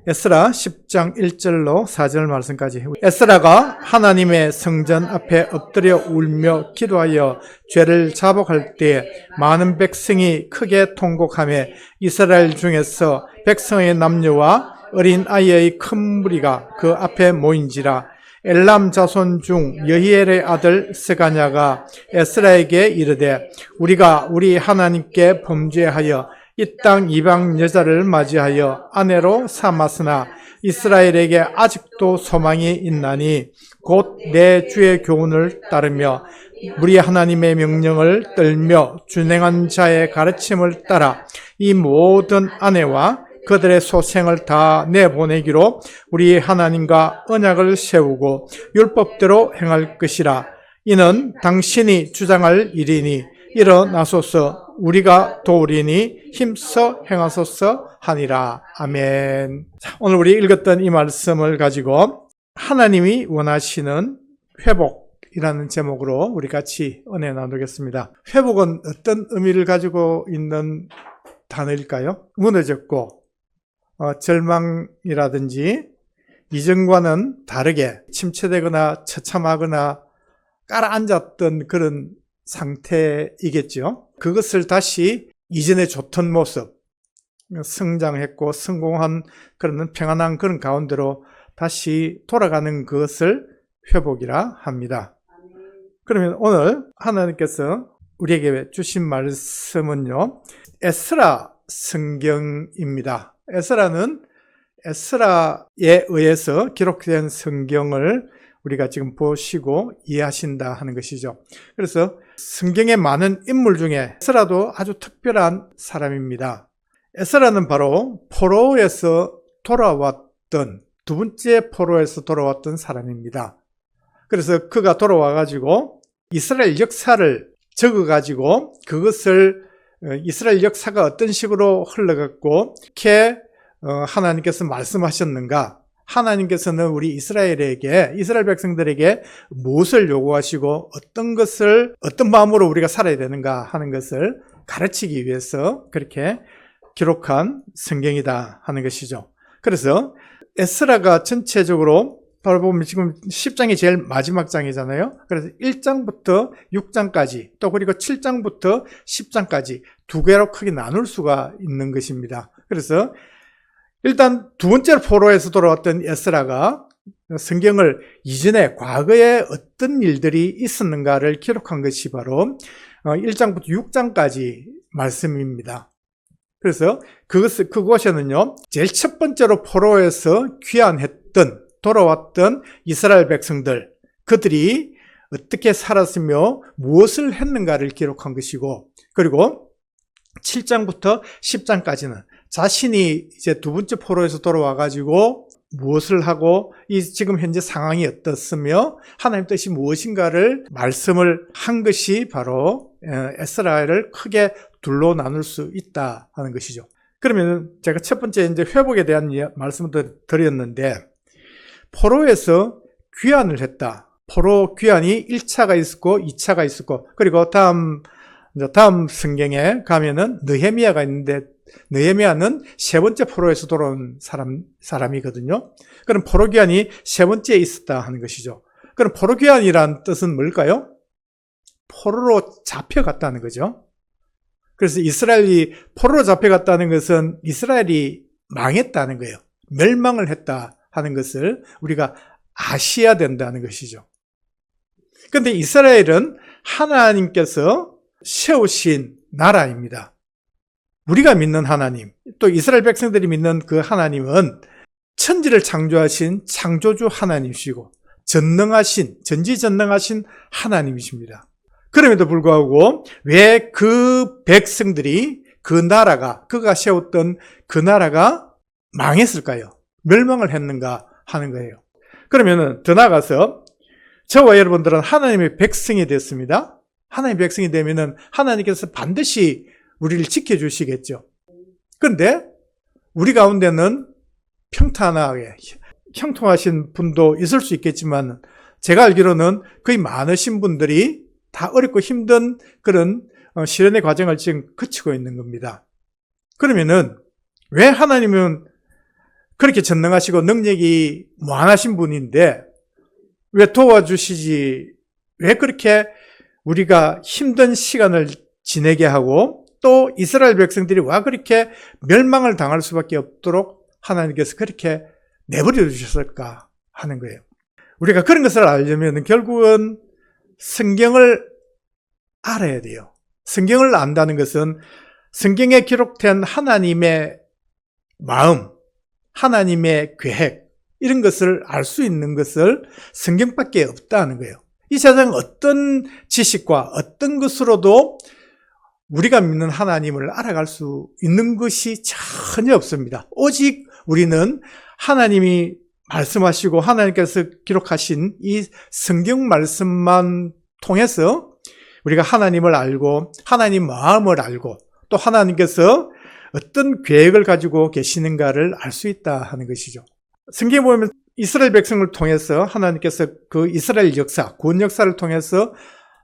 에스라 10장 1절로 4절 말씀까지. 에스라가 하나님의 성전 앞에 엎드려 울며 기도하여 죄를 자복할 때 많은 백성이 크게 통곡하며 이스라엘 중에서 백성의 남녀와 어린 아이의 큰 무리가 그 앞에 모인지라. 엘람 자손 중 여히엘의 아들 스가냐가 에스라에게 이르되 우리가 우리 하나님께 범죄하여 이 땅 이방 여자를 맞이하여 아내로 삼았으나 이스라엘에게 아직도 소망이 있나니 곧 내 주의 교훈을 따르며 우리 하나님의 명령을 떨며 준행한 자의 가르침을 따라 이 모든 아내와 그들의 소생을 다 내보내기로 우리 하나님과 언약을 세우고 율법대로 행할 것이라. 이는 당신이 주장할 일이니 일어나소서 우리가 도우리니 힘써 행하소서 하니라. 아멘. 오늘 우리 읽었던 이 말씀을 가지고 하나님이 원하시는 회복이라는 제목으로 우리 같이 은혜 나누겠습니다. 회복은 어떤 의미를 가지고 있는 단어일까요? 무너졌고 절망이라든지 이전과는 다르게 침체되거나 처참하거나 깔아앉았던 그런 상태이겠죠. 그것을 다시 이전에 좋던 모습, 성장했고 성공한 그런 평안한 그런 가운데로 다시 돌아가는 그것을 회복이라 합니다. 그러면 오늘 하나님께서 우리에게 주신 말씀은요, 에스라 성경입니다. 에스라는 에스라에 의해서 기록된 성경을 우리가 지금 보시고 이해하신다 하는 것이죠. 그래서 성경의 많은 인물 중에 에스라도 아주 특별한 사람입니다. 에스라는 바로 포로에서 돌아왔던 두 번째 포로에서 돌아왔던 사람입니다. 그래서 그가 돌아와가지고 이스라엘 역사를 적어가지고 그것을 이스라엘 역사가 어떤 식으로 흘러갔고 이렇게 하나님께서 말씀하셨는가, 하나님께서는 우리 이스라엘 백성들에게 무엇을 요구하시고 어떤 것을 어떤 마음으로 우리가 살아야 되는가 하는 것을 가르치기 위해서 그렇게 기록한 성경이다 하는 것이죠. 그래서 에스라가 전체적으로 바로 보면 지금 10장이 제일 마지막 장이잖아요. 그래서 1장부터 6장까지 또 그리고 7장부터 10장까지 두 개로 크게 나눌 수가 있는 것입니다. 그래서 일단 두 번째 포로에서 돌아왔던 에스라가 성경을 이전에 과거에 어떤 일들이 있었는가를 기록한 것이 바로 1장부터 6장까지 말씀입니다. 그래서 그곳에는요, 제일 첫 번째로 포로에서 돌아왔던 이스라엘 백성들, 그들이 어떻게 살았으며 무엇을 했는가를 기록한 것이고, 그리고 7장부터 10장까지는 자신이 이제 두 번째 포로에서 돌아와가지고 무엇을 하고 지금 현재 상황이 어떻으며 하나님 뜻이 무엇인가를 말씀을 한 것이 바로 에스라를 크게 둘로 나눌 수 있다 하는 것이죠. 그러면 제가 첫 번째 이제 회복에 대한 말씀을 드렸는데, 포로에서 귀환을 했다. 포로 귀환이 1차가 있었고 2차가 있었고, 그리고 다음 성경에 가면은 느헤미야가 있는데, 느헤미야는 세 번째 포로에서 돌아온 사람이거든요. 그럼 포로 귀환이 세 번째에 있었다 하는 것이죠. 그럼 포로 귀환이란 뜻은 뭘까요? 포로로 잡혀갔다는 거죠. 그래서 이스라엘이 포로로 잡혀갔다는 것은 이스라엘이 망했다는 거예요. 멸망을 했다 하는 것을 우리가 아셔야 된다는 것이죠. 그런데 이스라엘은 하나님께서 세우신 나라입니다. 우리가 믿는 하나님, 또 이스라엘 백성들이 믿는 그 하나님은 천지를 창조하신 창조주 하나님이시고 전지전능하신 하나님이십니다. 그럼에도 불구하고 왜 그 백성들이 그가 세웠던 그 나라가 망했을까요? 멸망을 했는가 하는 거예요. 그러면은 더 나아가서 저와 여러분들은 하나님의 백성이 됐습니다. 하나님의 백성이 되면은 하나님께서 반드시 우리를 지켜주시겠죠. 그런데 우리 가운데는 평탄하게 형통하신 분도 있을 수 있겠지만, 제가 알기로는 거의 많으신 분들이 다 어렵고 힘든 그런 시련의 과정을 지금 거치고 있는 겁니다. 그러면은 왜 하나님은 그렇게 전능하시고 능력이 무한하신 분인데 왜 도와주시지, 왜 그렇게 우리가 힘든 시간을 지내게 하고 또 이스라엘 백성들이 왜 그렇게 멸망을 당할 수밖에 없도록 하나님께서 그렇게 내버려 주셨을까 하는 거예요. 우리가 그런 것을 알려면 결국은 성경을 알아야 돼요. 성경을 안다는 것은 성경에 기록된 하나님의 마음, 하나님의 계획, 이런 것을 알 수 있는 것을 성경밖에 없다는 거예요. 이 세상 어떤 지식과 어떤 것으로도 우리가 믿는 하나님을 알아갈 수 있는 것이 전혀 없습니다. 오직 우리는 하나님이 말씀하시고 하나님께서 기록하신 이 성경 말씀만 통해서 우리가 하나님을 알고 하나님 마음을 알고 또 하나님께서 어떤 계획을 가지고 계시는가를 알 수 있다 하는 것이죠. 성경에 보면 이스라엘 백성을 통해서 하나님께서 그 이스라엘 역사, 구원 역사를 통해서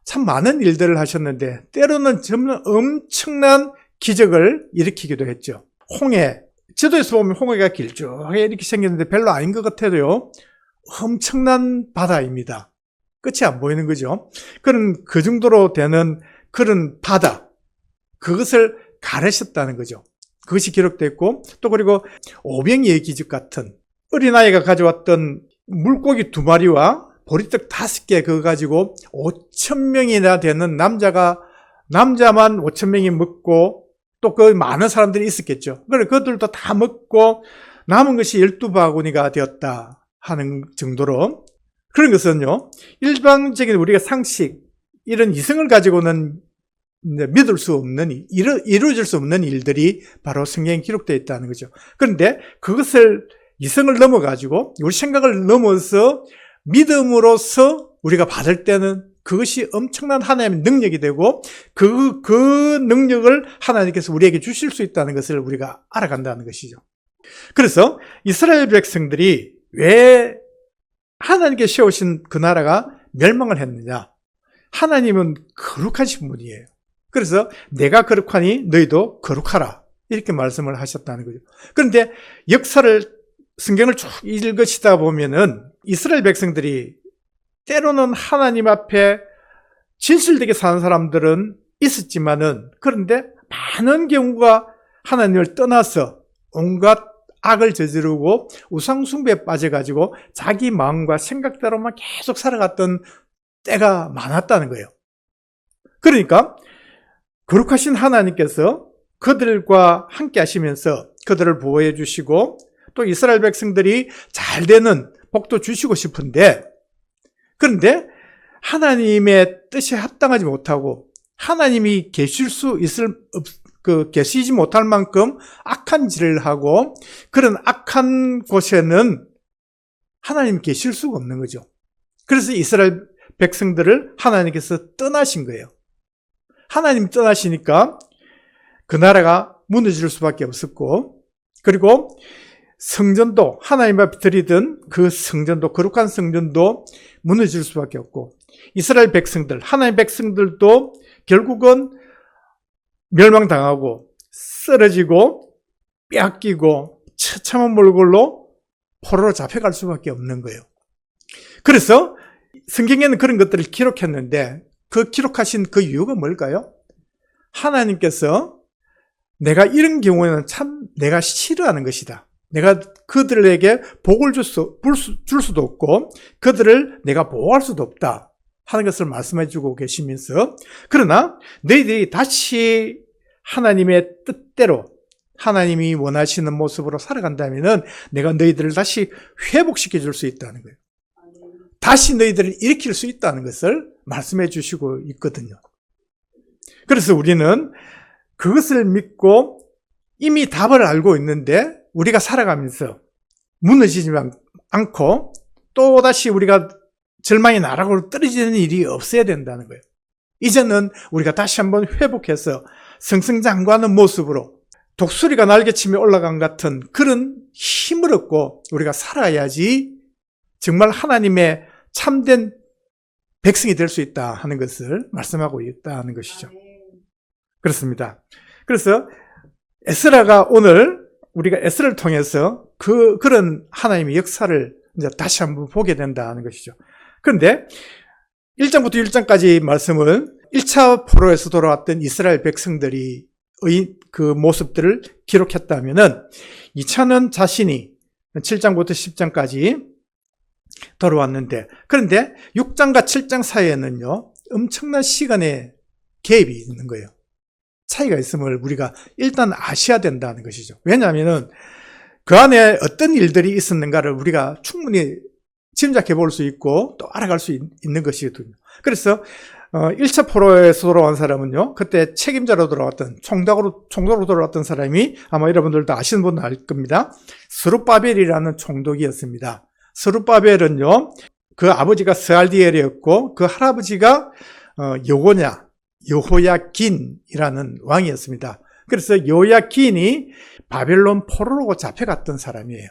참 많은 일들을 하셨는데 때로는 정말 엄청난 기적을 일으키기도 했죠. 홍해, 지도에서 보면 홍해가 길쭉하게 이렇게 생겼는데 별로 아닌 것 같아도요, 엄청난 바다입니다. 끝이 안 보이는 거죠. 그런 그 정도로 되는 그런 바다, 그것을 가르셨다는 거죠. 그것이 기록됐고, 또 그리고 오병이의 기적 같은 어린아이가 가져왔던 물고기 2마리와 보리떡 5개 그거 가지고 5,000명이나 되는 남자만 5,000명이 먹고 또 그 많은 사람들이 있었겠죠. 그래 그들도 다 먹고 남은 것이 12바구니가 되었다 하는 정도로, 그런 것은요, 일반적인 우리가 상식, 이런 이성을 가지고는 믿을 수 없는, 이루어질 수 없는 일들이 바로 성경에 기록되어 있다는 거죠. 그런데 그것을 이성을 넘어가지고 우리 생각을 넘어서 믿음으로써 우리가 받을 때는 그것이 엄청난 하나님의 능력이 되고 그 능력을 하나님께서 우리에게 주실 수 있다는 것을 우리가 알아간다는 것이죠. 그래서 이스라엘 백성들이 왜 하나님께 세우신 그 나라가 멸망을 했느냐? 하나님은 거룩하신 분이에요. 그래서 내가 거룩하니 너희도 거룩하라, 이렇게 말씀을 하셨다는 거죠. 그런데 역사를, 성경을 쭉 읽으시다 보면은 이스라엘 백성들이 때로는 하나님 앞에 진실되게 사는 사람들은 있었지만은, 그런데 많은 경우가 하나님을 떠나서 온갖 악을 저지르고 우상숭배에 빠져가지고 자기 마음과 생각대로만 계속 살아갔던 때가 많았다는 거예요. 그러니까 거룩하신 하나님께서 그들과 함께 하시면서 그들을 보호해 주시고 또 이스라엘 백성들이 잘 되는 복도 주시고 싶은데, 그런데 하나님의 뜻에 합당하지 못하고 하나님이 계시지 못할 만큼 악한 짓을 하고 그런 악한 곳에는 하나님이 계실 수가 없는 거죠. 그래서 이스라엘 백성들을 하나님께서 떠나신 거예요. 하나님 떠나시니까 그 나라가 무너질 수밖에 없었고, 그리고 성전도, 하나님 앞에 드리던 그 성전도, 거룩한 성전도 무너질 수밖에 없고, 이스라엘 백성들, 하나님 백성들도 결국은 멸망당하고 쓰러지고 빼앗기고 처참한 몰골로 포로로 잡혀갈 수밖에 없는 거예요. 그래서 성경에는 그런 것들을 기록했는데 그 기록하신 그 이유가 뭘까요? 하나님께서 내가 이런 경우에는 참 내가 싫어하는 것이다. 내가 그들에게 복을 줄 수도 없고 그들을 내가 보호할 수도 없다 하는 것을 말씀해 주고 계시면서, 그러나 너희들이 다시 하나님의 뜻대로 하나님이 원하시는 모습으로 살아간다면 내가 너희들을 다시 회복시켜 줄 수 있다는 거예요. 다시 너희들을 일으킬 수 있다는 것을 말씀해 주시고 있거든요. 그래서 우리는 그것을 믿고 이미 답을 알고 있는데 우리가 살아가면서 무너지지 않고 또다시 우리가 절망의 나락으로 떨어지는 일이 없어야 된다는 거예요. 이제는 우리가 다시 한번 회복해서 승승장구하는 모습으로 독수리가 날개치며 올라간 같은 그런 힘을 얻고 우리가 살아야지 정말 하나님의 참된 백성이 될 수 있다 하는 것을 말씀하고 있다는 것이죠. 그렇습니다. 그래서 에스라가 오늘 우리가 에스라를 통해서 그런 하나님의 역사를 이제 다시 한번 보게 된다는 것이죠. 그런데 1장부터 1장까지 말씀을 1차 포로에서 돌아왔던 이스라엘 백성들이 그 모습들을 기록했다면은 2차는 자신이 7장부터 10장까지 돌아왔는데, 그런데 6장과 7장 사이에는요, 엄청난 시간의 갭이 있는 거예요. 차이가 있음을 우리가 일단 아셔야 된다는 것이죠. 왜냐하면은 그 안에 어떤 일들이 있었는가를 우리가 충분히 짐작해 볼 수 있고 또 알아갈 수 있는 것이거든요. 그래서 1차 포로에서 돌아온 사람은요, 그때 책임자로 돌아왔던, 총독으로 돌아왔던 사람이 아마 여러분들도 아시는 분은 알 겁니다. 스룹바벨이라는 총독이었습니다. 스룹바벨은요, 그 아버지가 스알디엘이었고 그 할아버지가 여호야긴이라는 왕이었습니다. 그래서 여호야긴이 바벨론 포로로 잡혀갔던 사람이에요.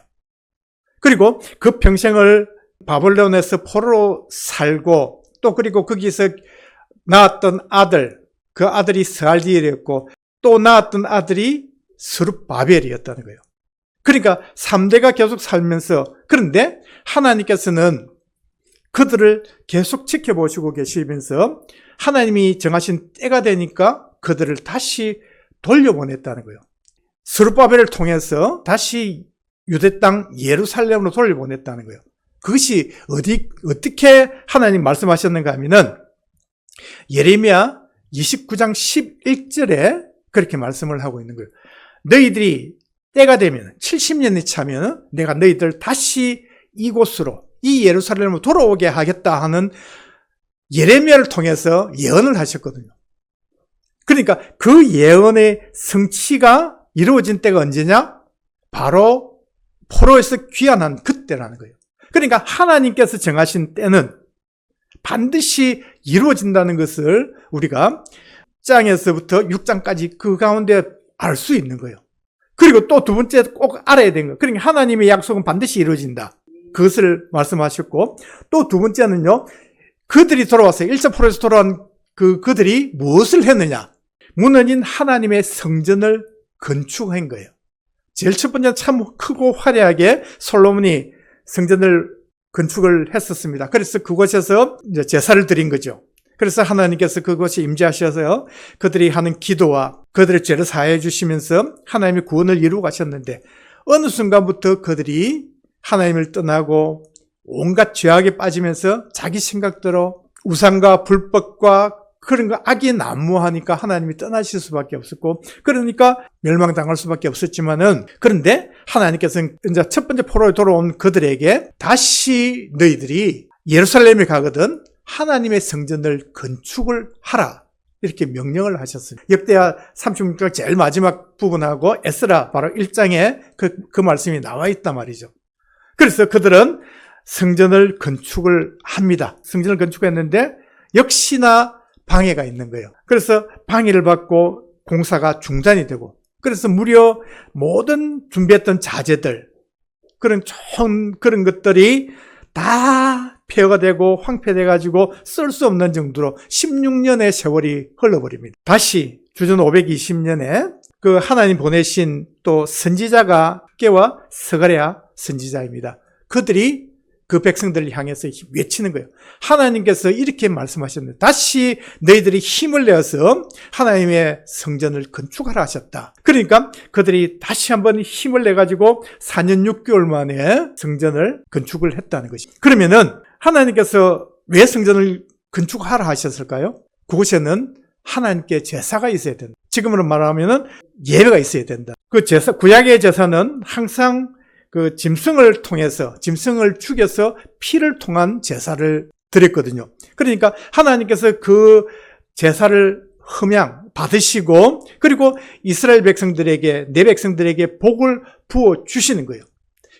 그리고 그 평생을 바벨론에서 포로로 살고, 또 그리고 거기서 낳았던 아들, 그 아들이 스알디엘이었고 또 낳았던 아들이 스룹바벨이었다는 거예요. 그러니까 3대가 계속 살면서, 그런데 하나님께서는 그들을 계속 지켜보시고 계시면서 하나님이 정하신 때가 되니까 그들을 다시 돌려보냈다는 거예요. 스룹바벨을 통해서 다시 유대 땅 예루살렘으로 돌려보냈다는 거예요. 그것이 어떻게 하나님 말씀하셨는가 하면은 예레미야 29장 11절에 그렇게 말씀을 하고 있는 거예요. 너희들이 때가 되면 70년이 차면 내가 너희들 다시 이곳으로, 이 예루살렘으로 돌아오게 하겠다 하는 예레미야를 통해서 예언을 하셨거든요. 그러니까 그 예언의 성취가 이루어진 때가 언제냐? 바로 포로에서 귀환한 그때라는 거예요. 그러니까 하나님께서 정하신 때는 반드시 이루어진다는 것을 우리가 1장에서부터 6장까지 그 가운데 알 수 있는 거예요. 그리고 또 두 번째 꼭 알아야 되는 거예요. 그러니까 하나님의 약속은 반드시 이루어진다. 그것을 말씀하셨고, 또 두 번째는요, 그들이 돌아왔어요. 1차 포로에서 돌아온 그들이 무엇을 했느냐? 무너진 하나님의 성전을 건축한 거예요. 제일 첫 번째는 참 크고 화려하게 솔로몬이 성전을 건축을 했었습니다. 그래서 그곳에서 이제 제사를 드린 거죠. 그래서 하나님께서 그곳에 임재하셔서 그들이 하는 기도와 그들의 죄를 사해 주시면서 하나님의 구원을 이루어 가셨는데, 어느 순간부터 그들이 하나님을 떠나고 온갖 죄악에 빠지면서 자기 생각대로 우상과 불법과 그런 거 악이 난무하니까 하나님이 떠나실 수밖에 없었고, 그러니까 멸망당할 수밖에 없었지만은, 그런데 하나님께서는 이제 첫 번째 포로에 돌아온 그들에게 다시 너희들이 예루살렘에 가거든 하나님의 성전을 건축을 하라, 이렇게 명령을 하셨어요. 역대하 36장 제일 마지막 부분하고 에스라 바로 1장에 그 말씀이 나와 있단 말이죠. 그래서 그들은 성전을 건축을 합니다. 성전을 건축했는데 역시나 방해가 있는 거예요. 그래서 방해를 받고 공사가 중단이 되고, 그래서 무려 모든 준비했던 자재들, 그런 것들이 다 폐허가 되고 황폐돼 가지고 쓸 수 없는 정도로 16년의 세월이 흘러버립니다. 다시 주전 520년에 그 하나님 보내신 또 선지자가 깨와 스가랴 선지자입니다. 그들이 그 백성들을 향해서 외치는 거예요. 하나님께서 이렇게 말씀하셨는데 다시 너희들이 힘을 내어서 하나님의 성전을 건축하라 하셨다. 그러니까 그들이 다시 한번 힘을 내가지고 4년 6개월 만에 성전을 건축을 했다는 것입니다. 그러면은 하나님께서 왜 성전을 건축하라 하셨을까요? 그곳에는 하나님께 제사가 있어야 된다. 지금으로 말하면은 예배가 있어야 된다. 그 제사, 구약의 제사는 항상 그 짐승을 통해서, 짐승을 죽여서 피를 통한 제사를 드렸거든요. 그러니까 하나님께서 그 제사를 받으시고, 그리고 이스라엘 백성들에게, 내 백성들에게 복을 부어 주시는 거예요.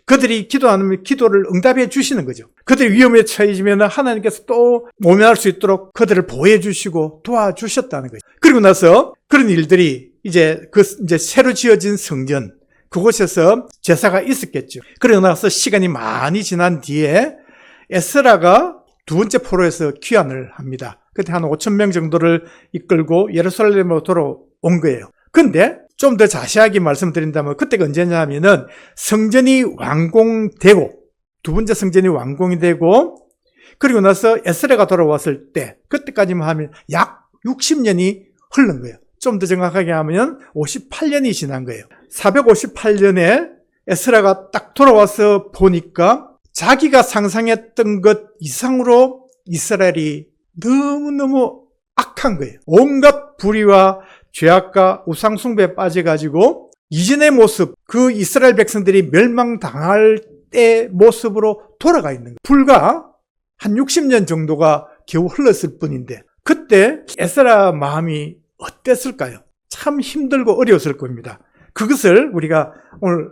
그들이 기도하면 기도를 응답해 주시는 거죠. 그들이 위험에 처해지면 하나님께서 또 모면할 수 있도록 그들을 보호해 주시고 도와주셨다는 거죠. 그리고 나서 그런 일들이 이제 새로 지어진 성전, 그곳에서 제사가 있었겠죠. 그러고 나서 시간이 많이 지난 뒤에 에스라가 두 번째 포로에서 귀환을 합니다. 그때 한 5,000명 정도를 이끌고 예루살렘으로 돌아온 거예요. 근데 좀 더 자세하게 말씀드린다면 그때가 언제냐면은 성전이 완공되고 두 번째 성전이 완공이 되고 그리고 나서 에스라가 돌아왔을 때 그때까지만 하면 약 60년이 흐른 거예요. 좀 더 정확하게 하면 58년이 지난 거예요. 458년에 에스라가 딱 돌아와서 보니까 자기가 상상했던 것 이상으로 이스라엘이 너무너무 악한 거예요. 온갖 불의와 죄악과 우상숭배에 빠져가지고 이전의 모습, 그 이스라엘 백성들이 멸망당할 때 모습으로 돌아가 있는 거예요. 불과 한 60년 정도가 겨우 흘렀을 뿐인데 그때 에스라 마음이 어땠을까요? 참 힘들고 어려웠을 겁니다. 그것을 우리가 오늘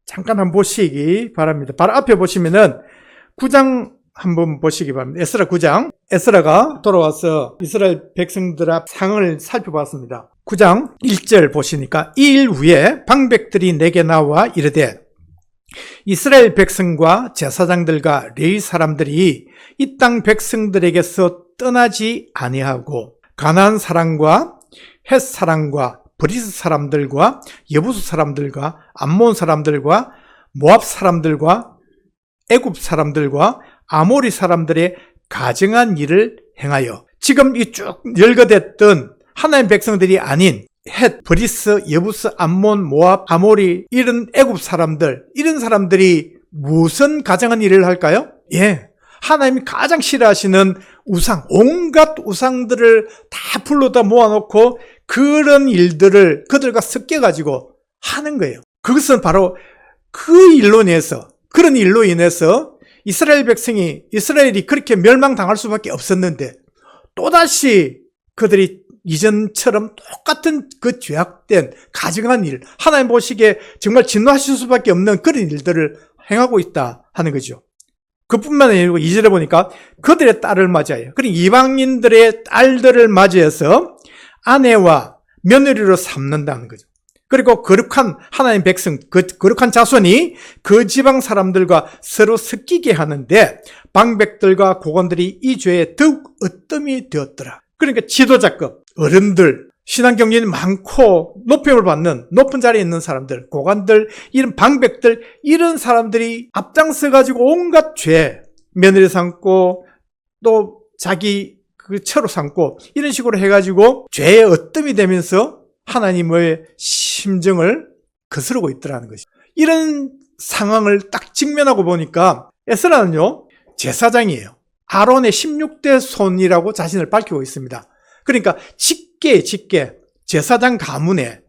잠깐 한번 보시기 바랍니다. 바로 앞에 보시면은 9장 한번 보시기 바랍니다. 에스라 9장. 에스라가 돌아와서 이스라엘 백성들 앞 상황을 살펴봤습니다. 9장 1절 보시니까 이 일 후에 방백들이 내게 나와 이르되 이스라엘 백성과 제사장들과 레위 사람들이 이 땅 백성들에게서 떠나지 아니하고 가나안 사람과 헷 사람과 브리스 사람들과 여부수 사람들과 암몬 사람들과 모압 사람들과 애굽 사람들과 아모리 사람들의 가증한 일을 행하여 지금 이 쭉 열거됐던 하나님 백성들이 아닌 헷, 브리스, 여부스, 암몬, 모압, 아모리 이런 애굽 사람들 이런 사람들이 무슨 가증한 일을 할까요? 하나님이 가장 싫어하시는 우상, 온갖 우상들을 다 불러다 모아놓고 그런 일들을 그들과 섞여가지고 하는 거예요. 그것은 바로 그 일로 인해서, 그런 일로 인해서 이스라엘 백성이, 이스라엘이 그렇게 멸망당할 수밖에 없었는데 또다시 그들이 이전처럼 똑같은 그 죄악된 가증한 일, 하나님 보시기에 정말 진노하실 수밖에 없는 그런 일들을 행하고 있다 하는 거죠. 그뿐만 아니고 2절에 보니까 그들의 딸을 맞아요. 그리고 이방인들의 딸들을 맞이해서 아내와 며느리로 삼는다는 거죠. 그리고 거룩한 하나님 백성, 그 거룩한 자손이 그 지방 사람들과 서로 섞이게 하는데 방백들과 고관들이 이 죄에 더욱 으뜸이 되었더라. 그러니까 지도자급, 어른들, 신앙 경륜이 많고 높임을 받는 높은 자리에 있는 사람들, 고관들, 이런 방백들, 이런 사람들이 앞장서 가지고 온갖 죄, 며느리 삼고 또 자기 그 처로 삼고 이런 식으로 해가지고 죄의 어뜸이 되면서 하나님의 심정을 거스르고 있더라는 것이죠. 이런 상황을 딱 직면하고 보니까 에스라는요 제사장이에요. 아론의 16대 손이라고 자신을 밝히고 있습니다. 그러니까 직계 제사장 가문에,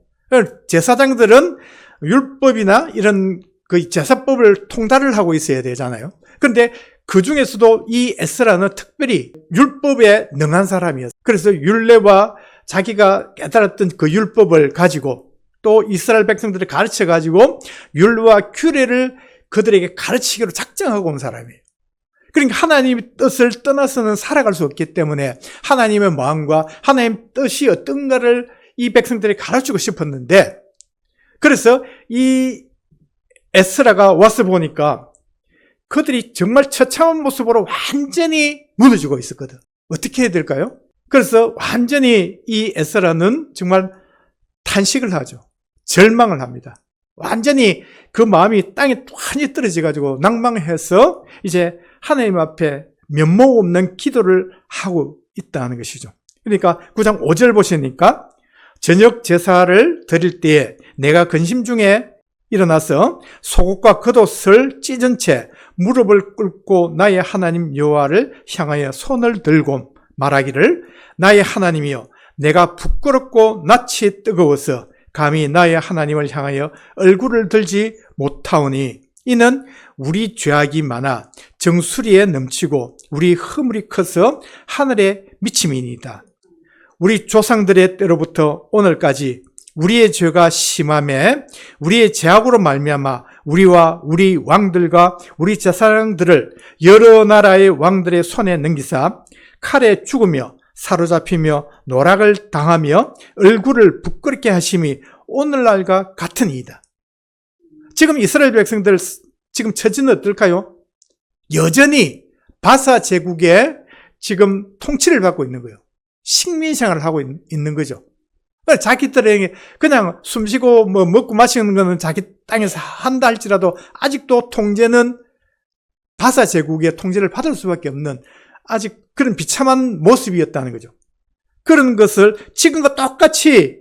제사장들은 율법이나 이런 그 제사법을 통달을 하고 있어야 되잖아요. 그런데 그 중에서도 이 에스라는 특별히 율법에 능한 사람이었어요. 그래서 율례와 자기가 깨달았던 그 율법을 가지고 또 이스라엘 백성들을 가르쳐 가지고 율과 규례를 그들에게 가르치기로 작정하고 온 사람이에요. 그러니까 하나님의 뜻을 떠나서는 살아갈 수 없기 때문에 하나님의 마음과 하나님의 뜻이 어떤가를 이 백성들이 가르치고 싶었는데, 그래서 이 에스라가 와서 보니까 그들이 정말 처참한 모습으로 완전히 무너지고 있었거든. 어떻게 해야 될까요? 그래서 완전히 이 에스라는 정말 탄식을 하죠. 절망을 합니다. 완전히 그 마음이 땅에 완전히 떨어져가지고 낭망해서 이제 하나님 앞에 면목 없는 기도를 하고 있다는 것이죠. 그러니까 9장 5절 보시니까 저녁 제사를 드릴 때에 내가 근심 중에 일어나서 속옷과 겉옷을 찢은 채 무릎을 꿇고 나의 하나님 여호와를 향하여 손을 들고 말하기를 나의 하나님이여 내가 부끄럽고 낯이 뜨거워서 감히 나의 하나님을 향하여 얼굴을 들지 못하오니 이는 우리 죄악이 많아 정수리에 넘치고 우리 허물이 커서 하늘에 미침이니이다. 우리 조상들의 때로부터 오늘까지 우리의 죄가 심함에 우리의 죄악으로 말미암아 우리와 우리 왕들과 우리 제사장들을 여러 나라의 왕들의 손에 넘기사 칼에 죽으며 사로잡히며 노락을 당하며 얼굴을 부끄럽게 하심이 오늘날과 같으니이다. 지금 이스라엘 백성들 지금 처지는 어떨까요? 여전히 바사 제국의 지금 통치를 받고 있는 거예요. 식민 생활을 하고 있는 거죠. 자기들에게 그냥 숨쉬고 뭐 먹고 마시는 거는 자기 땅에서 한다 할지라도 아직도 통제는 바사 제국의 통제를 받을 수밖에 없는 아직 그런 비참한 모습이었다는 거죠. 그런 것을 지금과 똑같이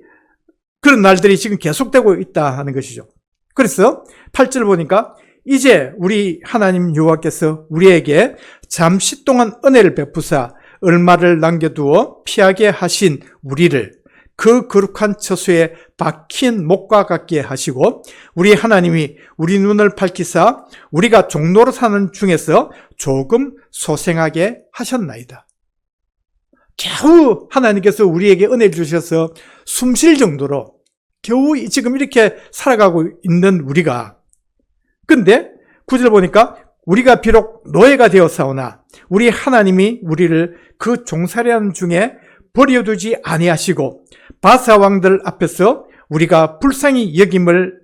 그런 날들이 지금 계속되고 있다 하는 것이죠. 그래서 8절 보니까 이제 우리 하나님 여호와께서 우리에게 잠시 동안 은혜를 베푸사 얼마를 남겨두어 피하게 하신 우리를 그 거룩한 처소에 박힌 목과 같게 하시고 우리 하나님이 우리 눈을 밝히사 우리가 종로로 사는 중에서 조금 소생하게 하셨나이다. 겨우 하나님께서 우리에게 은혜를 주셔서 숨 쉴 정도로 겨우 지금 이렇게 살아가고 있는 우리가, 근데 9절 보니까 우리가 비록 노예가 되었사오나 우리 하나님이 우리를 그 종살이하는 중에 버려두지 아니하시고 바사 왕들 앞에서 우리가 불쌍히 여김을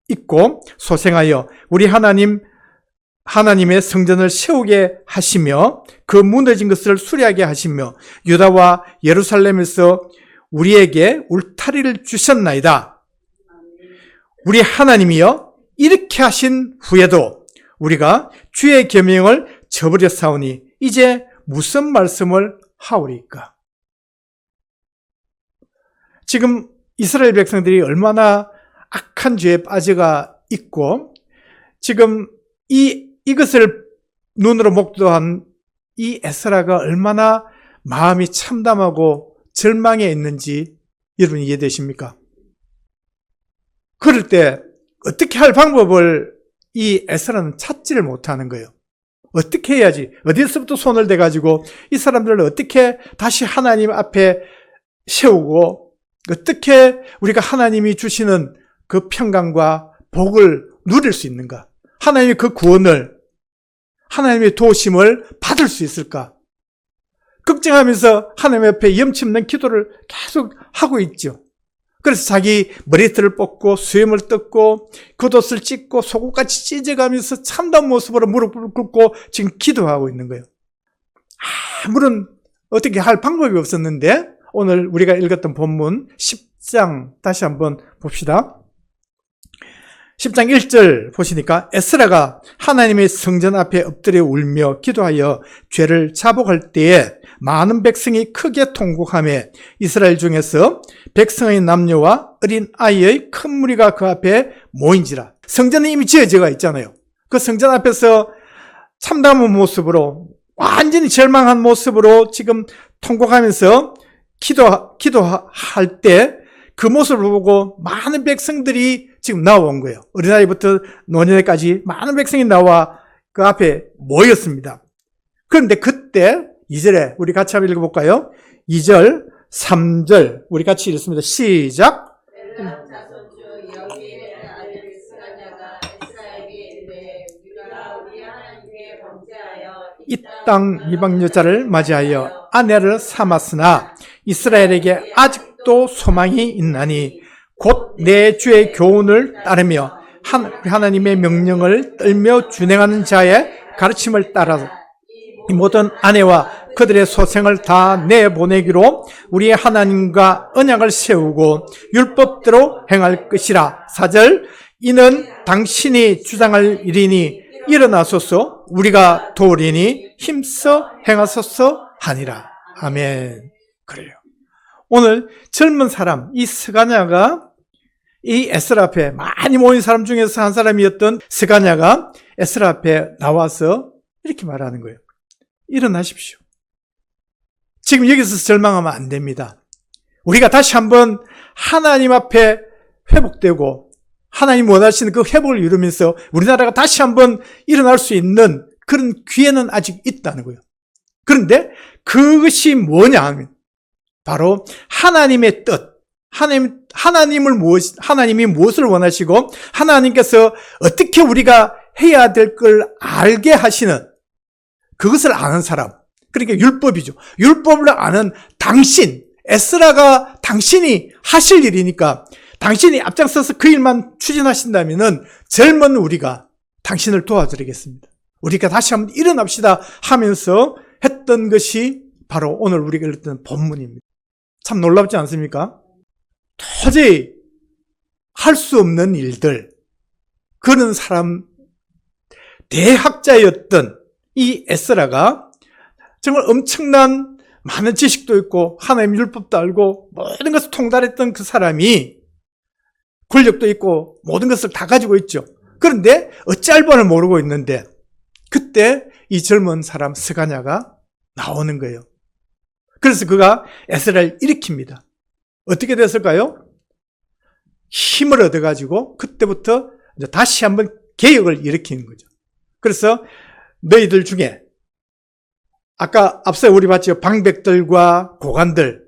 잊고 소생하여 우리 하나님의 성전을 세우게 하시며 그 무너진 것을 수리하게 하시며 유다와 예루살렘에서 우리에게 울타리를 주셨나이다. 우리 하나님이여 이렇게 하신 후에도 우리가 주의 계명을 저버렸사오니 이제 무슨 말씀을 하오리까? 지금 이스라엘 백성들이 얼마나 악한 죄에 빠져가 있고 지금 이것을 눈으로 목도한 이 에스라가 얼마나 마음이 참담하고 절망해 있는지 여러분 이해되십니까? 그럴 때 어떻게 할 방법을 이 에스라는 찾지를 못하는 거예요. 어떻게 해야지? 어디서부터 손을 대가지고 이 사람들을 어떻게 다시 하나님 앞에 세우고 어떻게 우리가 하나님이 주시는 그 평강과 복을 누릴 수 있는가? 하나님의 그 구원을, 하나님의 도우심을 받을 수 있을까? 걱정하면서 하나님 앞에 염치없는 기도를 계속 하고 있죠. 그래서 자기 머리털을 뽑고 수염을 뜯고 겉옷을 찢고 속옷같이 찢어가면서 참다운 모습으로 무릎을 꿇고 지금 기도하고 있는 거예요. 아무런 어떻게 할 방법이 없었는데 오늘 우리가 읽었던 본문 10장 다시 한번 봅시다. 10장 1절 보시니까 에스라가 하나님의 성전 앞에 엎드려 울며 기도하여 죄를 자복할 때에 많은 백성이 크게 통곡하며 이스라엘 중에서 백성의 남녀와 어린 아이의 큰 무리가 그 앞에 모인지라. 성전은 이미 지어져가 있잖아요. 그 성전 앞에서 참담한 모습으로 완전히 절망한 모습으로 지금 통곡하면서 기도할 때 그 모습을 보고 많은 백성들이 지금 나온 거예요. 어린아이부터 노년까지 많은 백성이 나와 그 앞에 모였습니다. 그런데 그때 2절에 우리 같이 한번 읽어볼까요? 2절, 3절 우리 같이 읽습니다. 시작. 이 땅 이방 여자를 맞이하여 아내를 삼았으나 이스라엘에게 아직도 소망이 있나니 곧 내 주의 교훈을 따르며 하나님의 명령을 떨며 준행하는 자의 가르침을 따라서 이 모든 아내와 그들의 소생을 다 내보내기로 우리의 하나님과 언약을 세우고 율법대로 행할 것이라. 4절 이는 당신이 주장할 일이니 일어나소서 우리가 도우리니 힘써 행하소서 하니라. 아멘. 그래요. 오늘 젊은 사람 이 스가냐가 이 에스라 앞에 많이 모인 사람 중에서 한 사람이었던 스가냐가 에스라 앞에 나와서 이렇게 말하는 거예요. 일어나십시오. 지금 여기서 절망하면 안 됩니다. 우리가 다시 한번 하나님 앞에 회복되고 하나님 원하시는 그 회복을 이루면서 우리나라가 다시 한번 일어날 수 있는 그런 기회는 아직 있다는 거예요. 그런데 그것이 뭐냐 하면 바로 하나님의 뜻, 하나님이 무엇을 원하시고 하나님께서 어떻게 우리가 해야 될 걸 알게 하시는 그것을 아는 사람, 그러니까 율법이죠. 율법을 아는 당신, 에스라가 당신이 하실 일이니까 당신이 앞장서서 그 일만 추진하신다면은 젊은 우리가 당신을 도와드리겠습니다. 우리가 다시 한번 일어납시다 하면서 했던 것이 바로 오늘 우리가 읽었던 본문입니다. 참 놀랍지 않습니까? 도저히 할 수 없는 일들, 그런 사람, 대학자였던 이 에스라가 정말 엄청난 많은 지식도 있고 하나님 율법도 알고 모든 것을 통달했던 그 사람이 권력도 있고 모든 것을 다 가지고 있죠. 그런데 어찌할 바를 모르고 있는데 그때 이 젊은 사람 스가냐가 나오는 거예요. 그래서 그가 에스라를 일으킵니다. 어떻게 됐을까요? 힘을 얻어가지고 그때부터 이제 다시 한번 개혁을 일으키는 거죠. 그래서 너희들 중에 아까 앞서 우리 봤죠. 방백들과 고관들,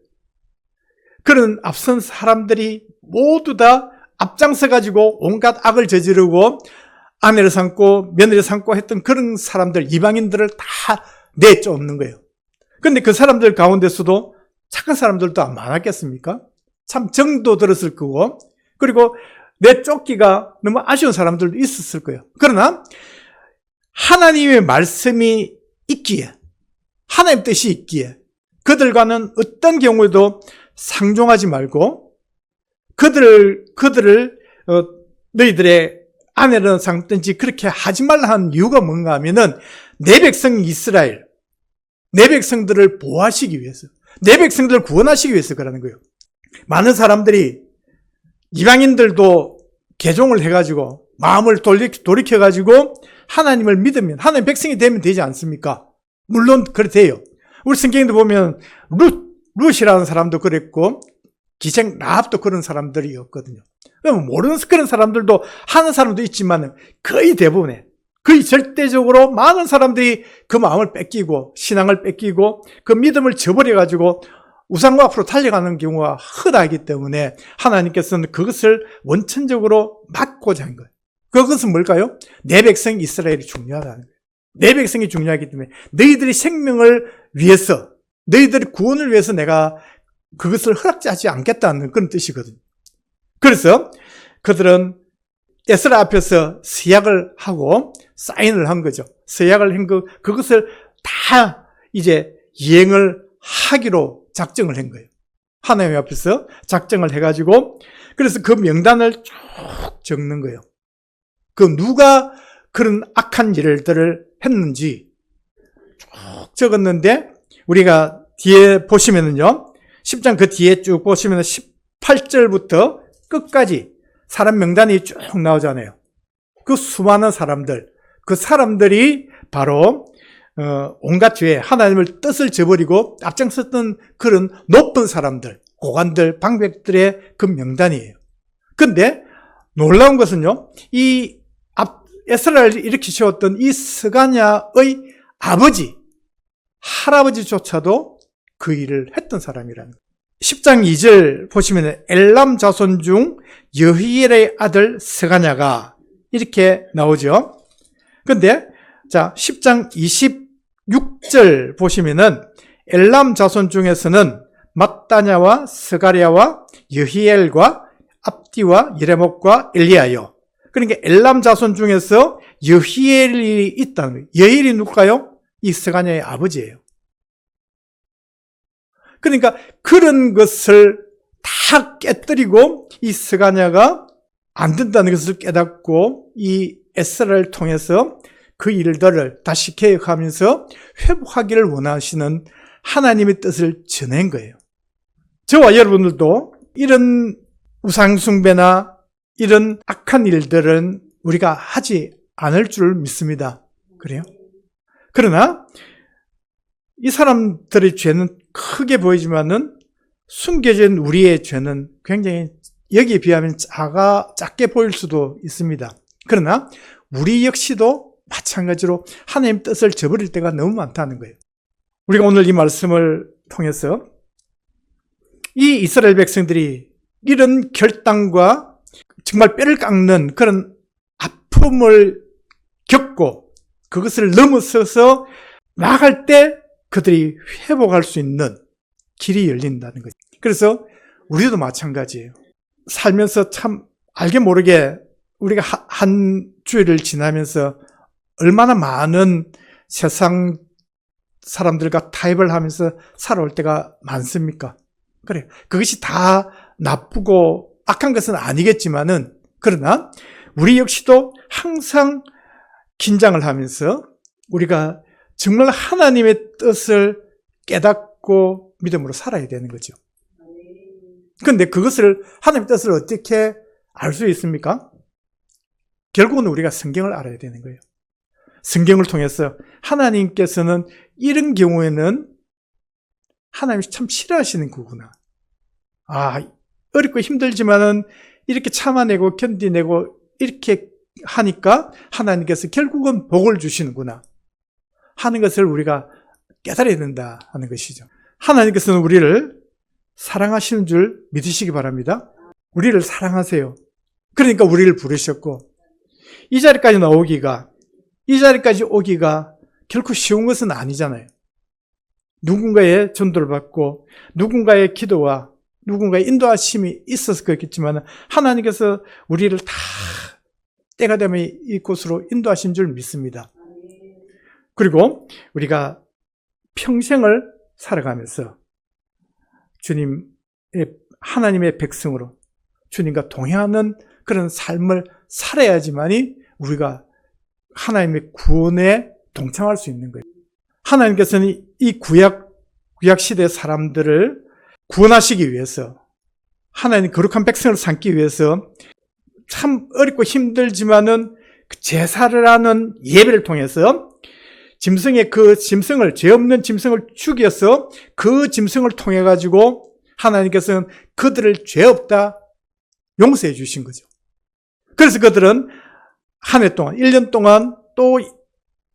그런 앞선 사람들이 모두 다 앞장서가지고 온갖 악을 저지르고 아내를 삼고 며느리를 삼고 했던 그런 사람들, 이방인들을 다 내쫓는 거예요. 그런데 그 사람들 가운데서도 착한 사람들도 많았겠습니까? 참 정도 들었을 거고, 그리고 내쫓기가 너무 아쉬운 사람들도 있었을 거예요. 그러나 하나님의 말씀이 있기에, 하나님 뜻이 있기에 그들과는 어떤 경우에도 상종하지 말고 그들을 너희들의 아내를 삼든지 그렇게 하지 말라 하는 이유가 뭔가 하면은 내 백성 이스라엘, 내 백성들을 보호하시기 위해서, 내 백성들을 구원하시기 위해서 그러는 거예요. 많은 사람들이 이방인들도 개종을 해가지고 마음을 돌이켜가지고 하나님을 믿으면 하나님 백성이 되면 되지 않습니까? 물론 그래 돼요. 우리 성경에도 보면 룻이라는 사람도 그랬고 기생 라합도 그런 사람들이었거든요. 모르는 그런 사람들도 하는 사람도 있지만 거의 대부분의, 거의 절대적으로 많은 사람들이 그 마음을 뺏기고 신앙을 뺏기고 그 믿음을 저버려가지고 우상과 앞으로 달려가는 경우가 흔하기 때문에 하나님께서는 그것을 원천적으로 막고자 한 거예요. 그것은 뭘까요? 내 백성 이스라엘이 중요하다는 거예요. 내 백성이 중요하기 때문에 너희들의 생명을 위해서, 너희들의 구원을 위해서 내가 그것을 허락하지 않겠다는 그런 뜻이거든요. 그래서 그들은 에스라 앞에서 서약을 하고 사인을 한 거죠. 서약을 한 그것을 다 이제 이행을 하기로 작정을 한 거예요. 하나님 앞에서 작정을 해가지고, 그래서 그 명단을 쭉 적는 거예요. 그 누가 그런 악한 일들을 했는지 쭉 적었는데, 우리가 뒤에 보시면은요, 10장 그 뒤에 쭉 보시면 18절부터 끝까지 사람 명단이 쭉 나오잖아요. 그 수많은 사람들, 그 사람들이 바로 온갖 죄, 하나님의 뜻을 저버리고 앞장섰던 그런 높은 사람들, 고관들, 방백들의 그 명단이에요. 근데 놀라운 것은요, 이 에스라를 일으키셨던 이 스가냐의 아버지, 할아버지조차도 그 일을 했던 사람이라는 거예요. 10장 2절 보시면 엘람 자손 중 여히엘의 아들 스가냐가 이렇게 나오죠. 근데 자 10장 26절 보시면은 엘람 자손 중에서는 맏다냐와 스가랴와 여히엘과 압디와 예레목과 엘리야요. 그러니까 엘람 자손 중에서 여히엘이 있다는 거예요. 여히엘이 누굴까요? 이 스가냐의 아버지예요. 그러니까 그런 것을 다 깨뜨리고 이 스가냐가 안 된다는 것을 깨닫고 이 에스라를 통해서 그 일들을 다시 개혁하면서 회복하기를 원하시는 하나님의 뜻을 전한 거예요. 저와 여러분들도 이런 우상숭배나 이런 악한 일들은 우리가 하지 않을 줄 믿습니다. 그래요? 그러나 이 사람들의 죄는 크게 보이지만은 숨겨진 우리의 죄는 굉장히 여기에 비하면 작게 보일 수도 있습니다. 그러나 우리 역시도 마찬가지로 하나님 뜻을 저버릴 때가 너무 많다는 거예요. 우리가 오늘 이 말씀을 통해서 이 이스라엘 백성들이 이런 결단과 정말 뼈를 깎는 그런 아픔을 겪고 그것을 넘어서서 나아갈 때 그들이 회복할 수 있는 길이 열린다는 거죠. 그래서 우리도 마찬가지예요. 살면서 참 알게 모르게 우리가 한 주일을 지나면서 얼마나 많은 세상 사람들과 타협을 하면서 살아올 때가 많습니까? 그래요. 그것이 다 나쁘고 악한 것은 아니겠지만은, 그러나 우리 역시도 항상 긴장을 하면서 우리가 정말 하나님의 뜻을 깨닫고 믿음으로 살아야 되는 거죠. 그런데 그것을, 하나님의 뜻을 어떻게 알 수 있습니까? 결국은 우리가 성경을 알아야 되는 거예요. 성경을 통해서 하나님께서는 이런 경우에는 하나님이 참 싫어하시는 거구나. 어렵고 힘들지만은 이렇게 참아내고 견디내고 이렇게 하니까 하나님께서 결국은 복을 주시는구나 하는 것을 우리가 깨달아야 된다 하는 것이죠. 하나님께서는 우리를 사랑하시는 줄 믿으시기 바랍니다. 우리를 사랑하세요. 그러니까 우리를 부르셨고, 이 자리까지 오기가 결코 쉬운 것은 아니잖아요. 누군가의 전도를 받고 누군가의 기도와 누군가의 인도하심이 있어서 그렇겠지만 하나님께서 우리를 다 때가 되면 이곳으로 인도하신 줄 믿습니다. 그리고 우리가 평생을 살아가면서 하나님의 백성으로 주님과 동행하는 그런 삶을 살아야지만이 우리가 하나님의 구원에 동참할 수 있는 거예요. 하나님께서는 이 구약 시대 사람들을 구원하시기 위해서, 하나님 거룩한 백성을 삼기 위해서 참 어렵고 힘들지만은 제사를 하는 예배를 통해서 죄 없는 짐승을 죽여서 그 짐승을 통해 가지고 하나님께서는 그들을 죄 없다 용서해 주신 거죠. 그래서 그들은 한 해 동안, 1년 동안 또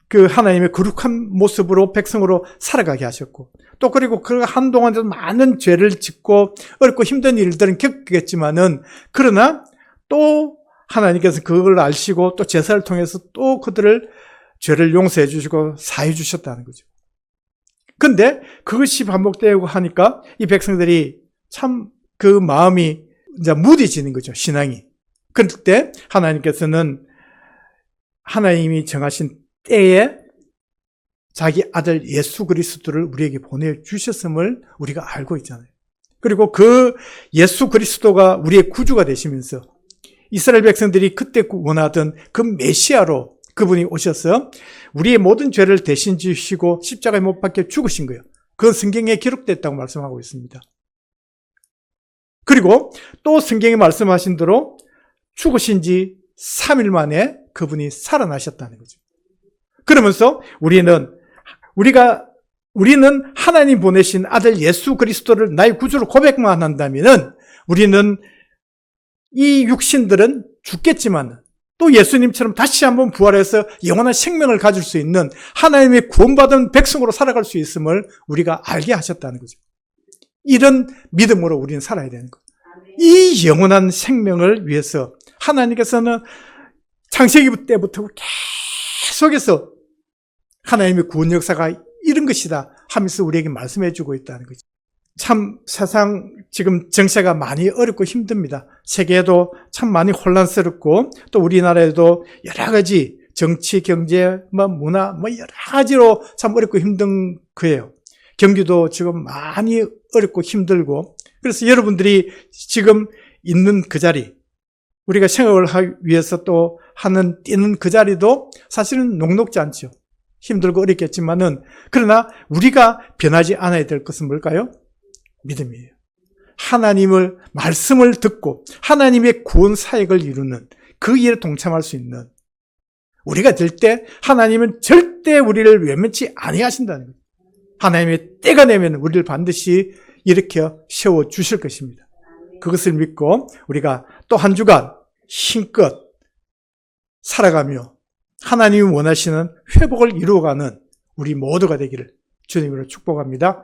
그 하나님의 거룩한 모습으로 백성으로 살아가게 하셨고, 또 그리고 그 한동안에도 많은 죄를 짓고 어렵고 힘든 일들은 겪겠지만은, 그러나 또 하나님께서 그걸 아시고 또 제사를 통해서 또 그들을 죄를 용서해 주시고 사해 주셨다는 거죠. 근데 그것이 반복되고 하니까 이 백성들이 참 그 마음이 이제 무뎌지는 거죠, 신앙이. 그럴 때 하나님께서는 하나님이 정하신 때에 자기 아들 예수 그리스도를 우리에게 보내주셨음을 우리가 알고 있잖아요. 그리고 그 예수 그리스도가 우리의 구주가 되시면서 이스라엘 백성들이 그때 원하던 그 메시아로 그분이 오셔서 우리의 모든 죄를 대신 지시고 십자가에 못 박혀 죽으신 거예요. 그건 성경에 기록됐다고 말씀하고 있습니다. 그리고 또 성경에 말씀하신 대로 죽으신 지 3일 만에 그분이 살아나셨다는 거죠. 그러면서 우리는 하나님 보내신 아들 예수 그리스도를 나의 구주로 고백만 한다면은 우리는 이 육신들은 죽겠지만 또 예수님처럼 다시 한번 부활해서 영원한 생명을 가질 수 있는 하나님의 구원받은 백성으로 살아갈 수 있음을 우리가 알게 하셨다는 거죠. 이런 믿음으로 우리는 살아야 되는 거예요. 이 영원한 생명을 위해서 하나님께서는 창세기 때부터 계속해서 하나님의 구원 역사가 이런 것이다 하면서 우리에게 말씀해 주고 있다는 거죠. 참 세상 지금 정세가 많이 어렵고 힘듭니다. 세계도 참 많이 혼란스럽고 또 우리나라에도 여러 가지 정치, 경제, 문화 여러 가지로 참 어렵고 힘든 거예요. 경기도 지금 많이 어렵고 힘들고, 그래서 여러분들이 지금 있는 그 자리, 우리가 생각을 하기 위해서 또 뛰는 그 자리도 사실은 녹록지 않죠. 힘들고 어렵겠지만은, 그러나 우리가 변하지 않아야 될 것은 뭘까요? 믿음이에요. 하나님을, 말씀을 듣고 하나님의 구원 사역을 이루는 그 일에 동참할 수 있는 우리가 될 때 하나님은 절대 우리를 외면치 아니하신다는 거예요. 하나님의 때가 되면 우리를 반드시 일으켜 세워주실 것입니다. 그것을 믿고 우리가 또 한 주간 힘껏 살아가며 하나님이 원하시는 회복을 이루어가는 우리 모두가 되기를 주님으로 축복합니다.